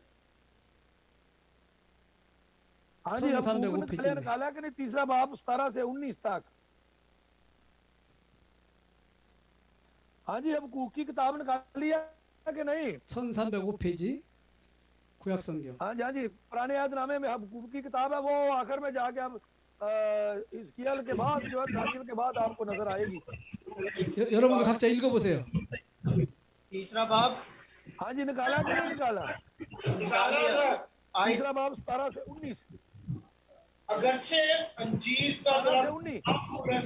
हाँ जी, अब 1305 कूक पेज में। निकाला कि नहीं? तीसरा बाब 17 से 19 तक। हाँ जी, अब कूक की किताब निकाल लिया कि नहीं? 1305페이지 구약성경. हाँ जी, हाँ जी, पुराने यादनामे में हबक्कूक की किताब है, वो आखिर में जाके अब हिजकिय्याह के बाद जो है दानियल के बाद आपको नजर आएगी। 여러분도 각자 읽어보세요. तीसरा बाब हाँ जी, निकाला कि नहीं निकाला? तीसरा बाब 17 से 19। अगरचे अंजीर का 17 से दरख्त 19। ना फूले,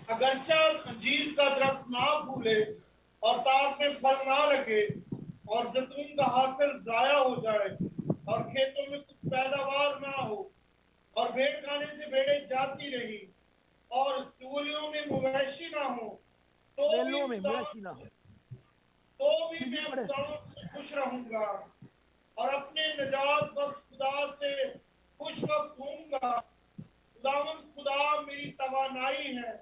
अगरचे अंजीर का दरख्त ना फूले और ताक में फल ना लगे और जैतून का हासिल जाया हो जाए और खेतों में कुछ पैदावार ना हो और भेड़ खाने से भेड़ें जाती रही और चूलियों में मवेशी ना हो, बेलों में मवेशी ना हो, तो भी मैं खुदावंद से खुश रहूंगा और अपने निजात बख्श खुदा से खुश वक्त होऊंगा। खुदावंद खुदा मेरी तवानाई है,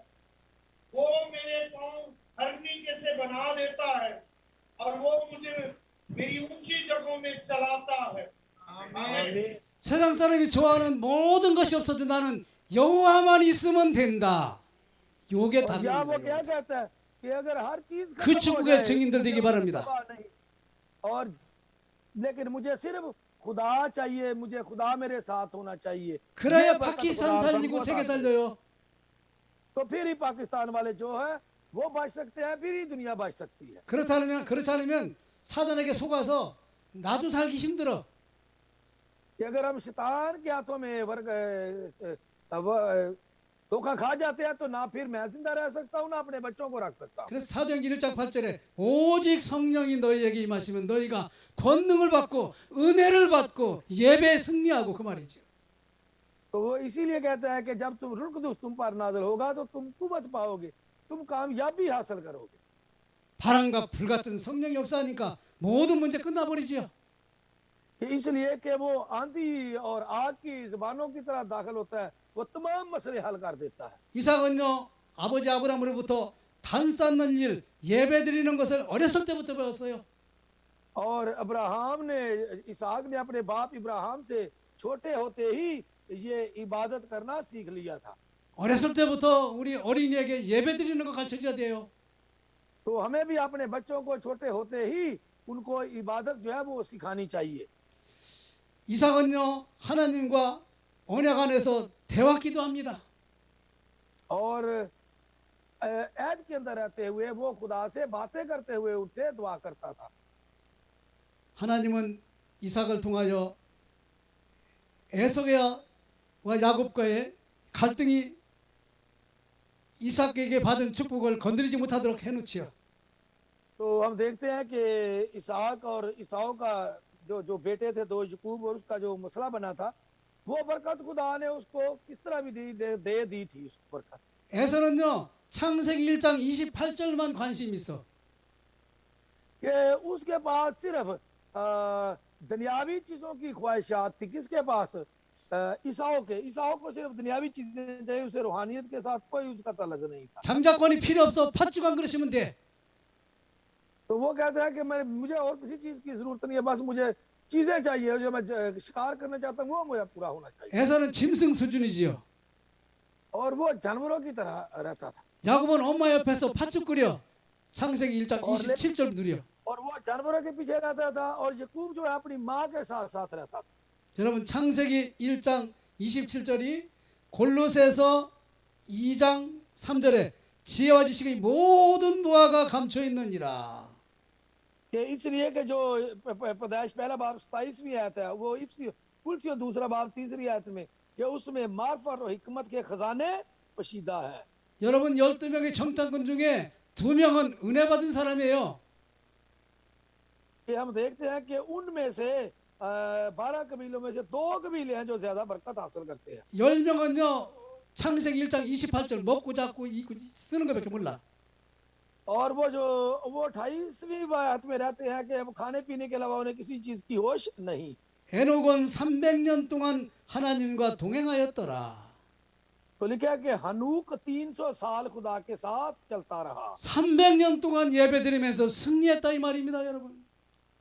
वो मेरे पांव हरनी के से बना देता है और वो मुझे मेरी ऊंची जगहों में चलाता है। आमीन। 세상 사람이 좋아하는 모든 것이 없어도 나는 여호와만 있으면 된다. 요게 और या वो क्या 답입니다. कहता है कि अगर हर चीज 그 खत्म हो 축복의 जाए, 증인들 되기 바랍니다. नहीं, और लेकिन मुझे सिर्फ खुदा चाहिए, मुझे खुदा मेरे साथ होना चाहिए। 그래야 ये बरकत 파키스탄 खुदा 살리고 सबको 세계 अता करे। 살려요. तो फिर ही पाकिस्तान वाले जो है वो बच सकते हैं, फिर ही दुनिया बच सकती है। 그렇지 않으면 사단에게 속아서 나도 살기 힘들어. कि अगर हम शैतान के हाथों में धोखा खा जाते हैं तो ना फिर मैं जिंदा रह सकता हूँ ना अपने बच्चों को रख सकता हूँ। 그래서 사도행전 1장 8절에 오직 성령이 너희에게 임하시면 너희가 권능을 받고 은혜를 받고 예배에 승리하고 그 말이죠. तो वो इसीलिए कहता है कि जब तुम रुकदुस तुम पर नाज़िल होगा तो तुम कुव्वत पाओगे, तुम कामयाबी हासिल करोगे। 바람과 불 같은 성령 역사하니까 모든 문제 끝나버리지요. कि इसलिए कि वो आंधी और आग की जुबानों की तरह दाखिल होता है, वो तमाम मसले हल कर देता है। 이삭은요 아버지 아브라함으로부터 단 쌓는 일 예배 드리는 것을 어렸을 때부터 배웠어요. और अब्राहम ने इसहाक ने अपने बाप इब्राहिम से छोटे होते ही ये इबादत करना सीख लिया था। 어렸을 때부터 우리 어린이에게 예배 드리는 거 가르쳐줘야 돼요. तो हमें भी अपने बच्चों को छोटे होते ही उनको इबादत जो है वो सिखानी चाहिए। 이삭은요 하나님과 언약 안에서 대화 기도합니다. और ऐद के अंदर रहते हुए वो खुदा से बातें करते हुए उनसे दुआ करता था। 하나님은 이삭을 통하여 에서와 야곱과의 갈등이 이삭에게 받은 축복을 건드리지 못하도록 해놓지요. तो हम देखते हैं कि इसहाक और ईसाऊ का जो बेटे थे दो यकूब और उसका जो मसला बना था, वो बरकत खुदा ने उसको किस तरह भी दे दी थी उस बरकत। 에서는요 창세기 1장 28절만 관심 있어. कि उसके पास सिर्फ दुनियावी चीजों की ख्वाहिशात थी। किसके पास? ईसाऊ को सिर्फ दुनियावी चीजें चाहिए, उसे रूहानियत के साथ कोई उसका तल्लुक नहीं था। 장자권이 필요 없어. 팥죽 안 그러시면 돼. तो वो कहता है कि मुझे और किसी चीज की जरूरत नहीं है, बस मुझे चीजें चाहिए, जो मैं शिकार करना चाहता हूँ वो मुझे पूरा होना चाहिए। 에서는 짐승 수준이지요. और वो जानवरों की तरह रहता था 야곱은 엄마 옆에서 팥죽 끓여. 창세기 1장 27절 누려. और वो जानवरों के पीछे रहता था और यकूब जो है अपनी माँ के साथ साथ रहता था। 여러분 창세기 1장 27절이 골로새서 2장 3절에 지혜와 지식의 모든 무화가 감춰 있느니라. कि इसलिए कि जो पैदाइश पहला बाब 27वीं आयत है, वो कुलसियों दूसरा बाब 3री आयत में, कि उसमें मार्फत और हिकमत के खजाने पोशीदा है। 여러분 12명의 정탐꾼 중에 2명은 은혜 받은 사람이에요. कि हम देखते हैं कि उनमें से 12 कबीलों में से 2 कबीले हैं जो ज्यादा बरकत हासिल करते हैं। 10명은요 창세기 1장 28절 먹고 잡고 입고 쓰는 것밖에 몰라. और वो 28वीं आयत में रहते हैं कि अब खाने पीने के अलावा उन्हें किसी चीज की होश नहीं। 에녹은 300년 동안 하나님과 동행하였더라. तो लिखा है कि हनूक 300 साल खुदा के साथ चलता रहा। 300년 동안 예배드리면서 승리했다 이 말입니다, 여러분.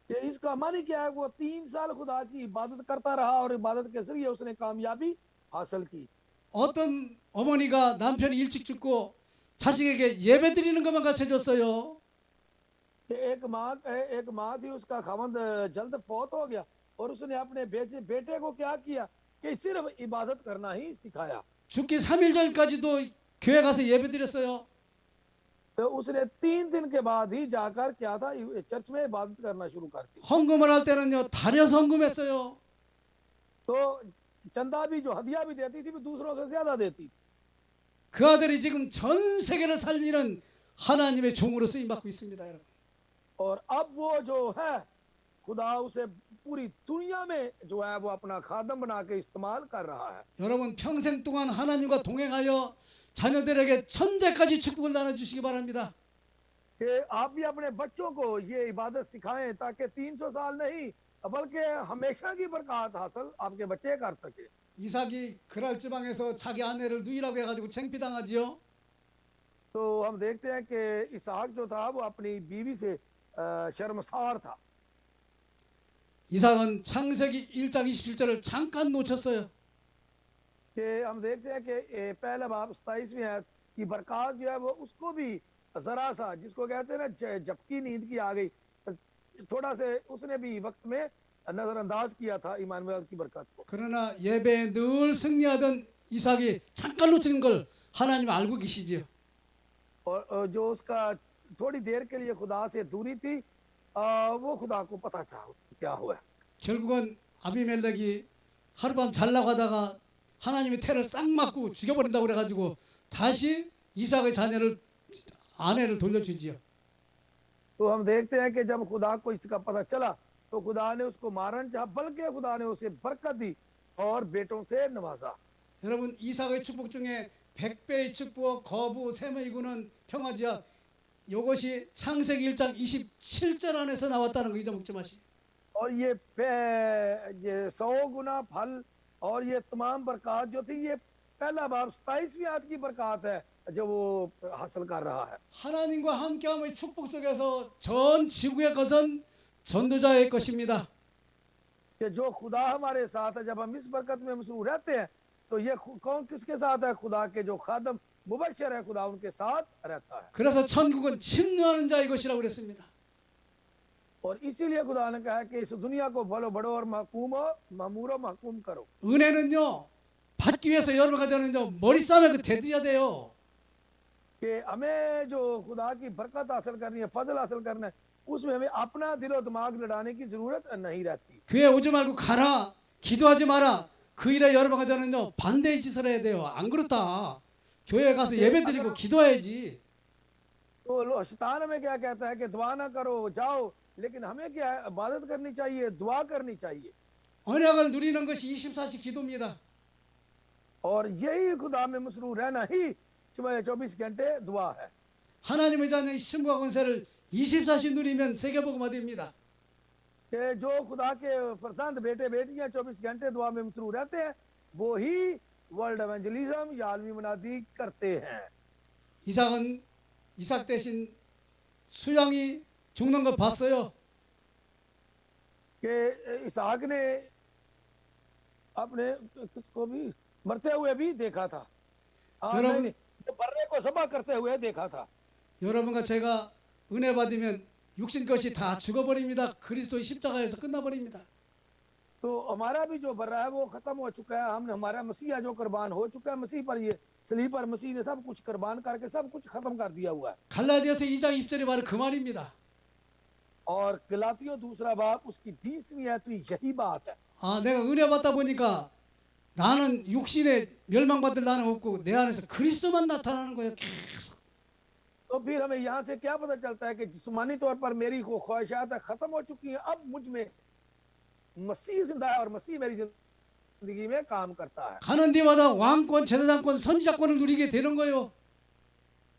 कि इसका मानी क्या है? वो 3 साल खुदा की इबादत करता रहा और इबादत के जरिए उसने कामयाबी हासिल की। 어떤 어머니가 남편이 일찍 죽고 자식에게 예배드리는 것만 가르쳐줬어요. कि एक माँ थी, उसका खामंद जल्द फौत हो गया और उसने अपने बेटे को क्या किया कि सिर्फ इबादत करना ही सिखाया। 죽기 3일 전까지도 교회 가서 예배드렸어요. तो उसने 3 दिन के बाद ही जाकर क्या था, चर्च में इबादत करना शुरू कर दी। 헌금을 할 때는요 다려서 헌금했어요. तो चंदा भी जो हदिया भी देती थी वो दूसरों से ज्यादा देती। 그 아들이 지금 전 세계를 살리는 하나님의 종으로 쓰임 받고 있습니다, 여러분. और अब वो जो है खुदा उसे पूरी दुनिया में जो है वो अपना खादम बना के इस्तेमाल कर रहा है। 여러분 평생 동안 하나님과 동행하여 자녀들에게 천대까지 축복을 나눠주시기 바랍니다. कि आप भी अपने बच्चों को ये इबादत सिखाएं ताकि 300 साल नहीं बल्कि हमेशा की बरकत हासिल आपके बच्चे कर सके। 이삭이 그랄 지방에서 자기 아내를 누이라고 해가지고 창피당하지요. तो हम देखते हैं कि इसहाक जो था वो अपनी बीवी से शर्मसार था। 이삭은 창세기 1장 27절을 잠깐 놓쳤어요. कि हम देखते हैं कि पहला बाब 27वीं आयत की बरकत जो है वो उसको भी जरा सा, जिसको कहते हैं ना झपकी नींद की आ गई, थोड़ा से उसने भी वक्त में नजरअंदाज किया था इमानुएल की बरकत को। 그러나 예배에 늘 승리하던 이삭이 잠깐 놓친 걸 하나님 알고 계시지요. और जो उसका थोड़ी देर के लिए खुदा से दूरी थी, वो खुदा को पता था क्या हुआ। 결국은 아비멜렉이 하룻밤 잘라고 하다가 하나님이 태를 싹 맞고 죽여버린다고 그래가지고 다시 이삭의 자녀를 아내를 돌려주지요. तो हम देखते हैं कि जब खुदा को इसका पता चला तो खुदा ने उसको मारना चाहा, बल्कि खुदा ने उसे बरकत दी और बेटों से नवाजा। 여러분 이삭의 축복 중에 100배의 축복, 거부, 셈의 이구는 평화지야. 이것이 창세기 1장 27절 안에서 나왔다는 거 잊어먹지 마시. और ये 100 गुना फल और ये तमाम बरकत जो थी, ये पहला बाब 27वीं आयत की बरकत है जो वो हासिल कर रहा है। 하나님과 함께함의 축복 속에서 전 지구의 것은 전도자의 것입니다. कि जो खुदा हमारे साथ है, जब हम इस बरकत में मसरूफ रहते हैं तो ये कौन किसके साथ है? खुदा के जो खादम मुबशर है, खुदा उनके साथ रहता है। 그래서 천국은 침노하는 자의 것이라고 그랬습니다. और इसीलिए खुदा ने कहा कि इस दुनिया को फलो बढ़ो और मामूरो महकूम करो। 은혜는요 받기 위해서 여러분과 저는요 머리 싸움에 대들어야 돼요. कि हमें जो खुदा की बरकत हासिल करनी है, फजल हासिल करना है, उसमें हमें अपना दिलो दिमाग लड़ाने की जरूरत नहीं रहती। 교회 오지 말고 가라, 기도하지 마라. 그 일에 여러분과 저는요 반대의 짓을 해야 돼요. 안 그렇다. 교회에 가서 예배 드리고 기도해야지. तो शैतान हमें क्या कहता है कि दुआ ना करो, जाओ, लेकिन हमें क्या है? इबादत करनी चाहिए, दुआ करनी चाहिए। 언약을 누리는 것이 24시 기도입니다. और यही खुदा में मसरूफ रहना ही 24 घंटे दुआ है। 하나님의 자녀의 신부와 권세를 24시 누리면 세계복음화 됩니다. कि जो खुदा के फरजंद बेटे बेटियां 24 घंटे दुआ में मसरूफ रहते हैं, वो ही वर्ल्ड एवेंजलिज्म या आलमी मुनादी करते हैं। 이삭 대신 수양이 죽는 거 봤어요. कि इसहाक ने अपने किसको भी मरते हुए भी देखा था। यरोब- नहीं, वो बर्रे को सभा करते हुए देखा था। 여러분과 제가 은혜 받으면 육신 것이 다 죽어버립니다. 그리스도의 십자가에서 끝나버립니다. तो हमारा भी जो बर्रा है वो खत्म हो चुका है। हमने हमारा मसीहा जो कुर्बान हो चुका है, मसीह पर, ये सलीब पर मसीह ने सब कुछ कुर्बान करके सब कुछ खत्म कर दिया हुआ है। 갈라디아서 2장 20절이 바로 그 말입니다. और गलातियों दूसरा बाब उसकी 20वीं आयत में यही बात है। 아, 내가 은혜 받다 보니까 나는 육신에 멸망받을 나는 없고 내 안에서 그리스도만 나타나는 거예요. 계속. तो फिर हमें यहाँ से क्या पता चलता है कि जिस्मानी तौर पर मेरी को ख्वाहिशात खत्म हो चुकी हैं, अब मुझ में मसीह जिंदा है और मसीह मेरी जिंदगी में काम करता है। 가는 데마다 왕권, 제사장권, 선지자권을 누리게 되는 거예요.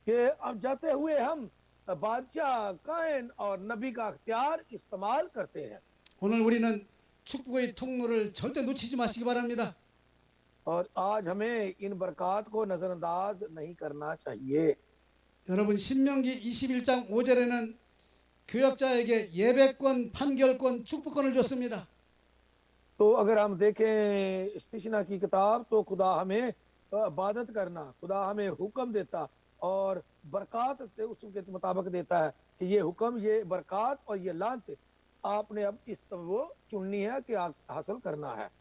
कि अब जाते हुए हम बादशाह, कायन और नबी का अख्तियार इस्तेमाल करते हैं। 오늘 우리는 축복의 통로를 절대 놓치지 마시기 바랍니다. और आज हमें इन बरक़ात को नजरअंदाज नहीं करना चाहिए। 여러분 신명기 21장 5절에는 교역자에게 예배권, 판결권, 축복권을 줬습니다. तो अगर हम देखें इस्तिशना की किताब तो खुदा हमें इबादत करना, खुदा हमें हुक्म देता और बरक़ात उसके मुताबिक देता है कि ये हुक्म, ये बरक़ात और ये लानत आपने अब इस वो चुननी है कि हासिल करना है।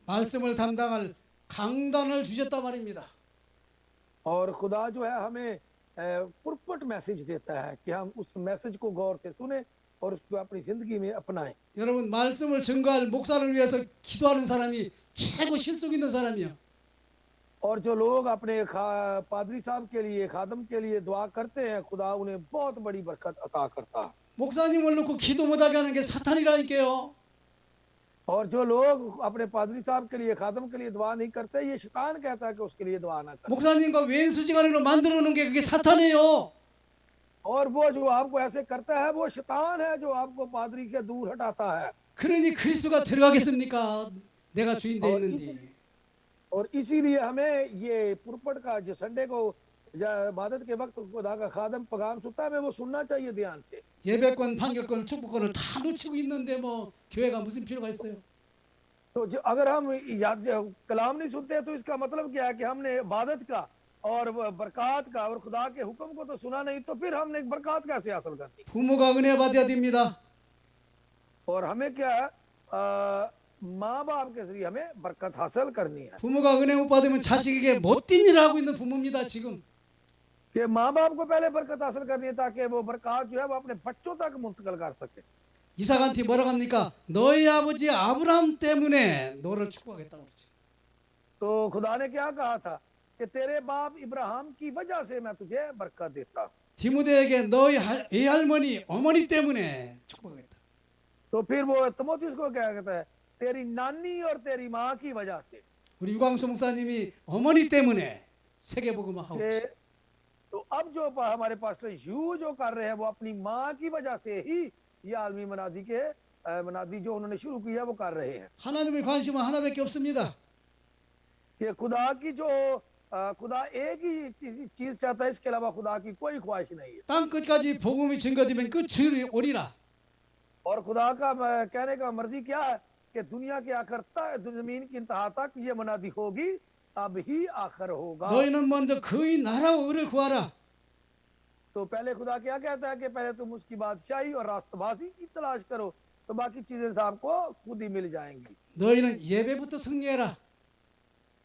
말씀을 담당할 강단을 주셨다 말입니다. और खुदा जो है हमें पुरपट मैसेज देता है कि हम उस मैसेज को गौर से सुने और उसको अपनी जिंदगी में अपनाएं। 여러분 말씀을 증거할 목사를 위해서 기도하는 사람이 최고 실속 있는 사람이요. और जो लोग अपने पादरी साहब के लिए, खादम के लिए दुआ करते हैं, खुदा उन्हें बहुत बड़ी बरकत अता करता है। 목사님을 놓고 기도 못하게 하는 게 사탄이라니까요. और जो लोग अपने पादरी साहब के लिए, खादम के लिए दुआ नहीं करते, ये शैतान कहता है कि उसके लिए दुआ ना करें। 목사님과 왼수지간으로 만들어 놓은 게 그게 사탄이에요. और वो जो आपको ऐसे करता है वो शैतान है जो आपको पादरी के दूर हटाता है। 그러니 그리스도가 들어가겠습니까? 내가 주인 돼 있는지. और इसीलिए हमें ये पुरपट का जो संडे को इबादत के वक्त खुदा का खादम पैगाम सुनता है, वो सुनना चाहिए ध्यान से। 예배권, 판결권, 축복권을 다 놓치고 있는데 뭐 교회가 무슨 필요가 있어요? तो जो अगर हम कलाम नहीं सुनते तो इसका मतलब क्या है कि हमने इबादत का और बरक़ात का और खुदा के हुक्म को तो सुना नहीं, तो फिर हमने बरक़ात कैसे हासिल करनी? 부모가 은혜 받아야 됩니다. और हमें क्या है, माँ बाप के जरिए हमें बरकत हासिल करनी है। 부모가 은혜 못 받으면 자식에게 못된 일을 하고 있는 부모입니다. 지금 कि माँ बाप को पहले बरकत हासिल करनी है ताकि वो बरकत जो है वो अपने बच्चों तक मुंतकिल कर सके। 이삭한테 뭐라고 합니까? 너희 아버지 아브라함 때문에 너를 축복하겠다고 그러지. तो खुदा ने क्या कहा था कि तेरे बाप इब्राहिम की वजह से मैं तुझे बरकत देता हूं। 디모데에게 너희 외할머니 어머니 때문에 축복하겠다. तो फिर वो तिमोथियुस को क्या कहता है, तेरी नानी और तेरी माँ की वजह से। 우리 유광수 목사님이 어머니 때문에 세계복음을 하고 कि 있어요. तो अब जो हमारे पास्टर यू जो कर रहे हैं वो अपनी माँ की वजह से ही ये आलमी मनादी जो उन्होंने शुरू की है वो कर रहे हैं। 하나님의 관심은 하나밖에 없습니다. कि खुदा की जो खुदा एक ही चीज चाहता है, इसके अलावा खुदा की कोई ख्वाहिश नहीं है। 땅 끝까지 복음이 증거되면 끝을 오리라. और खुदा का कहने का मर्जी क्या है कि दुनिया के आखिर तक, जमीन की इंतहा तक ये मनादी होगी, अब ही आखिर होगा। 너희는 먼저 그의 나라와 의를 구하라. तो पहले खुदा क्या कहता है कि पहले तुम उसकी बादशाही और रास्तबाजी की तलाश करो, तो बाकी चीजें आपको खुद ही मिल जाएंगी। 너희는 예배부터 승리해라.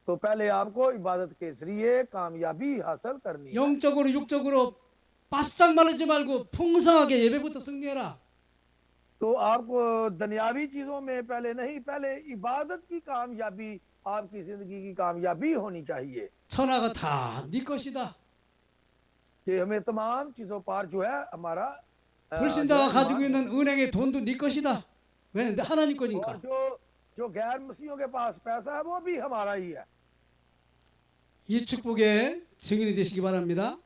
तो पहले आपको इबादत के जरिए कामयाबी हासिल करनी है। 영적으로 육적으로 바싹 말르지 말고 풍성하게 예배부터 승리해라. तो आपको दुनियावी चीजों में पहले नहीं, पहले इबादत की कामयाबी, आपकी जिंदगी की कामयाबी होनी चाहिए। 천하가 다 네 것이다. कि हमें तमाम चीजों पर जो है हमारा 불신자가 가지고 있는 은행의 돈도 네 것이다. 왜? 하나님 और 거니까. जो गैर मसीहियों के पास पैसा है वो भी हमारा ही है। 이 축복의 증인이 되시기 바랍니다.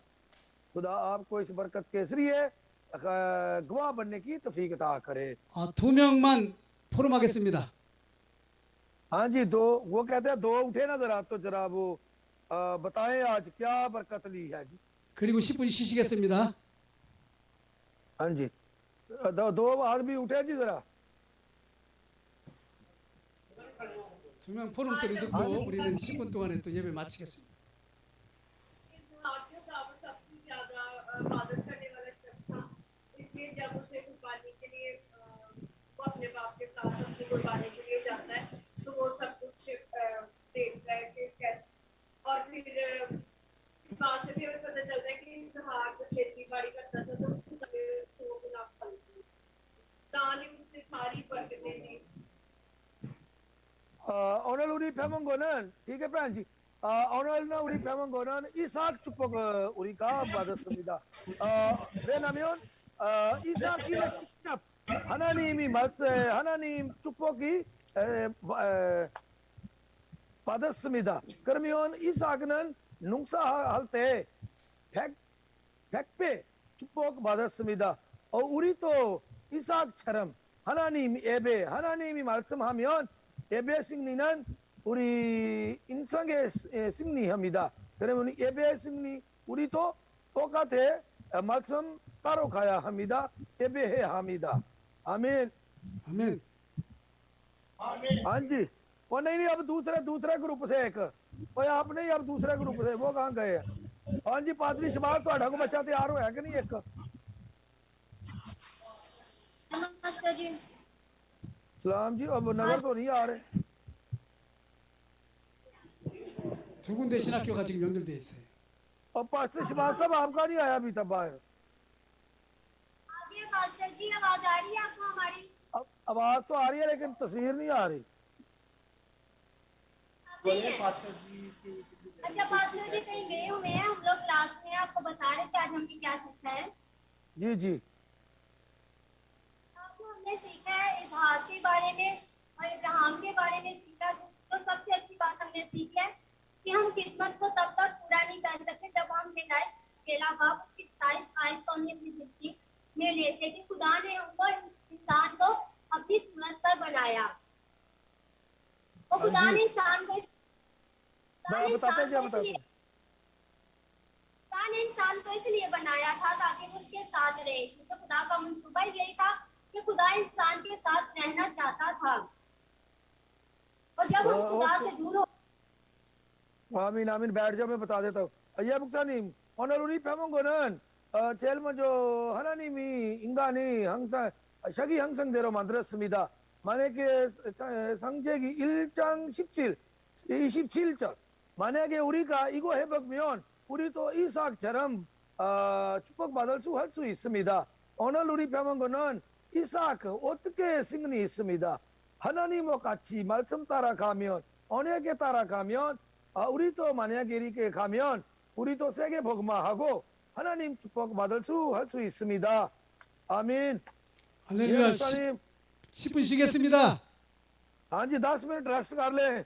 खुदा आपको इस बरकत के जरिए गवाह बनने की तौफीक अता करे। 2명만 포럼하겠습니다. हाँ जी, दो वो कहते हैं, दो उठे ना जरा, तो जरा वो बताएं आज क्या बरकत ली है जी। 그리고 10분 쉬시겠습니다. हाँ जी, दो आदमी उठे जी जरा। 2명 포럼 소리 듣고 우리는 10분 동안에 또 예배 마치겠습니다. इस हाकियों का वो सबसे ज्यादा इबादत करने वाला शख्स था, इसलिए जब उसे कुर्बानी के लिए वो अपने बाप के साथ सबसे कुर्बानी के लिए जाता है तो वो सब कुछ देखता है कि कैसे, और फिर इस बात से भी हमें पता चलता है कि इसहाक खेती बाड़ी करता था तो उसको गुनाह फल दान ने उससे सारी बरकतें दी। 오늘 우리 배문고는 ठीक है बहन जी, 오늘은 우리 배문고는 이삭 축복 우리가 받았습니다. 왜냐면 이삭이 직접 하나님 축복이 받았습니다. 그러면 이삭은 농사할 때 100배 축복 받았습니다. 우리도 이삭처럼 하나님 예배, 하나님이 말씀하면 예배 승리는 우리 인생의 승리입니다. 그러면 예배 승리 우리도 똑같아 말씀 따라가야 합니다. 예배해야 합니다. आमीन 아멘. आमीन। हाँ जी, वो नहीं अब दूसरे ग्रुप से एक, और आप नहीं अब दूसरे ग्रुप से, वो कहाँ गए हैं? हाँ जी, पादरी शबाज तो को बच्चा तैयार होया कि नहीं? एक नमस्कार जी। सलाम जी, अब नजर तो नहीं आ रहे। 두 군데 신학교가 지금 연결돼 있어요. और पास्टर शबाज साहब आपका नहीं आया अभी तक बाहर। आगे पास्टर जी, आवाज आ रही है आपको हमारी? अब आवाज तो आ रही है लेकिन तस्वीर नहीं आ रही। अच्छा पास्टर जी कहीं गए हुए हैं, हम लोग क्लास में आपको बता रहे थे आज हमने क्या सीखा है। जी जी, आपको हमने सीखा है इसहाक के बारे में और इब्राहिम के बारे में सीखा। तो सबसे अच्छी बात हमने सीखी है कि हम खिदमत को तब तक पूरा नहीं कर सकते जब हम अकेला बाप उसकी 27 आयत को हमने अपनी जिंदगी में लेते कि खुदा ने हमको इंसान को अपनी सूरत पर बनाया। और खुदा ने इंसान को इंसान को इसलिए बनाया था ताकि वो उसके साथ रहे, क्योंकि खुदा का मंसूबा यही था कि खुदा इंसान के साथ रहना चाहता था। और जब हम खुदा से दूर हो आमीन आमीन, बैठ जाओ, मैं बता देता हूँ। अय्या बुक्सा님, 오늘 우리 배문고는 제일 먼저 하나님이 인간이 항상 자기 형상대로 만들었습니다. 만약에 창세기 1장 27절 만약에 우리가 이거 해보면 우리도 이삭처럼 축복받을 수 있습니다. 오늘 우리 배문고는 이삭 어떻게 승리 있습니다. 하나님과 같이 말씀 따라가면 언약에 따라가면 우리도 만약에 이렇게 가면 우리도 세계 복음화하고 하나님 축복 받을 수 할 수 있습니다. 아멘. 할렐루야. 목사님 10분 쉬겠습니다. हाँ जी 10 मिनट रेस्ट कर लें